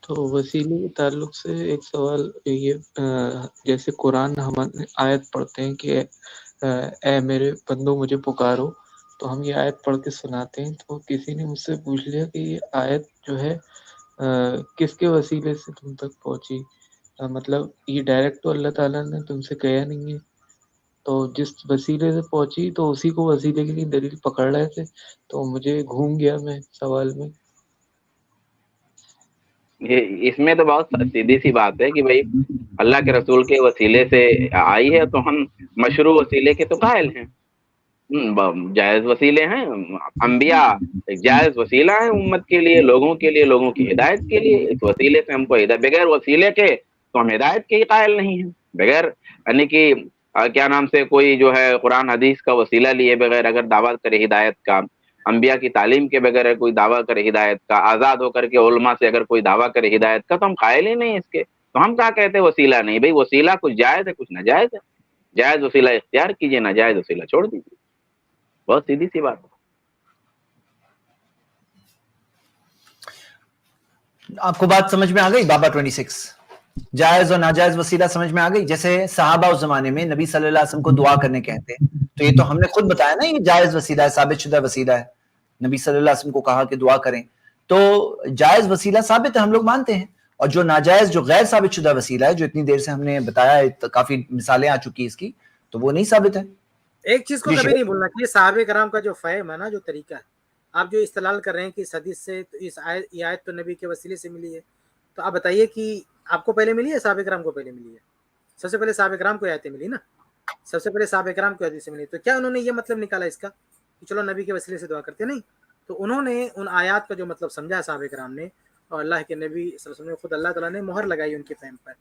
تو وسیلے کے تعلق سے ایک سوال یہ جیسے قرآن ہم آیت پڑھتے ہیں کہ اے میرے بندو مجھے پکارو، تو ہم یہ آیت پڑھ کے سناتے ہیں، تو کسی نے مجھ سے پوچھ لیا کہ یہ آیت جو ہے کس کے وسیلے سے تم تک پہنچی؟ مطلب یہ ڈائریکٹ تو اللہ تعالیٰ نے تم سے کہا نہیں ہے، تو جس وسیلے سے پہنچی تو اسی کو وسیلے کے لیے دلیل پکڑ رہے تھے، تو مجھے گھوم گیا میں سوال میں۔ اس میں تو بہت سیدھی سی بات ہے کہ بھائی اللہ کے رسول کے وسیلے سے آئی ہے تو ہم مشروع وسیلے کے تو قائل ہیں، جائز وسیلے ہیں، انبیاء ایک جائز وسیلہ ہے امت کے لیے، لوگوں کے لیے، لوگوں کی ہدایت کے لیے۔ اس وسیلے سے ہم کو بغیر وسیلے کے تو ہم ہدایت کے ہی قائل نہیں ہیں، بغیر یعنی کہ کیا نام سے کوئی جو ہے قرآن حدیث کا وسیلہ لیے بغیر اگر دعویٰ کرے ہدایت کا، انبیاء کی تعلیم کے بغیر کوئی دعویٰ کرے ہدایت کا، آزاد ہو کر کے علماء سے اگر کوئی دعویٰ کرے ہدایت کا، تو ہم قائل ہی نہیں اس کے۔ تو ہم کیا کہتے ہیں وسیلہ نہیں؟ بھائی وسیلہ کچھ جائز ہے کچھ ناجائز ہے، جائز وسیلہ اختیار کیجئے، ناجائز وسیلہ چھوڑ دیجیے، بہت سیدھی سی بات ہے۔ آپ کو بات سمجھ میں آ گئی؟ بابا 26 جائز اور ناجائز وسیلہ سمجھ میں آ گئی؟ جیسے صحابہ اس زمانے میں نبی صلی اللہ علیہ وسلم کو دعا کرنے کہتے ہیں، تو یہ تو ہم نے خود بتایا نا یہ جائز وسیلہ ہے، ثابت شدہ وسیلہ ہے، نبی صلی اللہ علیہ وسلم کو کہا کہ دعا کریں، تو جائز وسیلہ ثابت ہے، ہم لوگ مانتے ہیں۔ اور جو ناجائز جو غیر ثابت شدہ وسیلہ ہے، جو اتنی دیر سے ہم نے بتایا ہے، کافی مثالیں آ چکی اس کی، تو وہ نہیں ثابت ہے۔ ایک چیز کو کبھی نہیں بھولنا کہ صحابہ کرام کا جو فہم ہے نا، جو طریقہ ہے، آپ جو استدلال کر رہے ہیں کہ اس حدیث سے تو یہ آیت تو نبی کے وسیلے سے ملی ہے، تو آپ بتائیے کہ آپ کو پہلے ملی ہے صحابہ کرام کو پہلے ملی ہے؟ سب سے پہلے صحابہ کرام کو آیتیں ملی نا، سب سے پہلے صحابہ کرام کو حدیث سے ملی، تو کیا انہوں نے یہ مطلب نکالا اس کا کہ چلو نبی کے وسیلے سے دعا کرتے؟ نہیں، تو انہوں نے ان آیات کا جو مطلب سمجھا صحابہ کرام نے، اور اللہ کے نبی صلی اللہ علیہ وسلم نے خود اللہ تعالیٰ نے مہر لگائی ان کے فہم پر،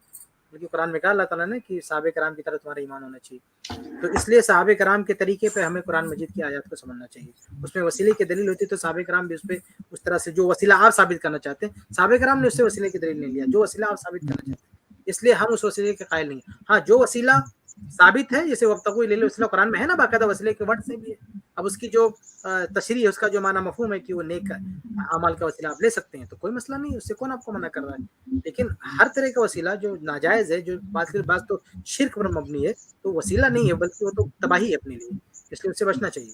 بلکہ قرآن میں کہا اللہ تعالیٰ نے کہ صحابہ کرام کی طرح تمہارا ایمان ہونا چاہیے، تو اس لیے صحابہ کرام کے طریقے پہ ہمیں قرآن مجید کی آیات کو سمجھنا چاہیے۔ اس میں وسیلے کی دلیل ہوتی تو صحابہ کرام بھی اس پہ اس طرح سے جو وسیلہ آپ ثابت کرنا چاہتے ہیں، صحابہ کرام نے اس سے وسیلے کی دلیل نہیں لیا جو وسیلہ آپ ثابت کرنا چاہتے ہیں، اس لیے ہم اس وسیلے کے قائل نہیں ہیں۔ ہاں جو وسیلہ ثابت ہے، جیسے وابتغوا الیہ الوسیلہ قرآن میں ہے نا، باقاعدہ وسیلے کے ورڈ سے بھی ہے، اب اس کی جو تشریح ہے، اس کا جو معنی مفہوم ہے کہ وہ نیک اعمال کا وسیلہ آپ لے سکتے ہیں، تو کوئی مسئلہ نہیں، اس سے کون آپ کو منع کر رہا ہے۔ لیکن ہر طرح کا وسیلہ جو ناجائز ہے، جو بعض تو شرک پر مبنی ہے، تو وسیلہ نہیں ہے بلکہ وہ تو تباہی ہے اپنے لیے، اس لیے اس سے بچنا چاہیے۔